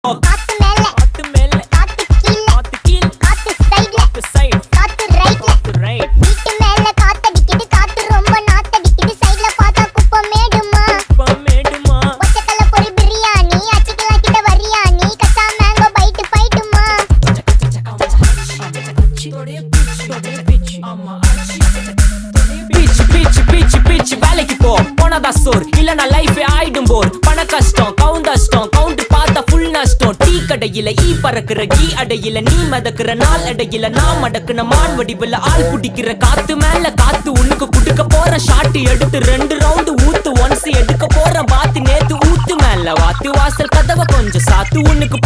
காத்து மேல காத்து மேல காத்து கீழ காத்து கீழ காத்து சைடுல காத்து ரைட் வீட்டு மேல காத்தடிக்குது காத்து ரொம்ப நாத்தடிக்குது சைடுல பார்த்தா குப்பம் மேடுமா ஒச்சக்கல்ல பொரி பிரியாணி அச்சிக்கலாம் கிட்ட வரியாணி கச்சா மேங்கோ பைட்டு பைட்டுமா பிச் வேலைக்கு போ போனதா சோர் இல்லனா லைஃபே ஆயிடும் போர் பண கஷ்டம் கவுண்ட் பார்த்தா ஃபுல் நஷ்டம் டீ கடையில ஈ பறக்குற கீ அடையில நீ மதக்குற நாள் அடையில நான் மடக்குன மான் வடிவுல ஆள் குடிக்கிற காத்து மேல காத்து உனக்கு குடுக்க போற ஷாட் எடுத்து 2 ரவுண்ட் ஊத்து ஒன்ஸ் எடுக்க போற பாத்து நேத்து ஊத்து மேல வாத்து வாசல் கதவை கொஞ்சம் சாத்து உனக்கு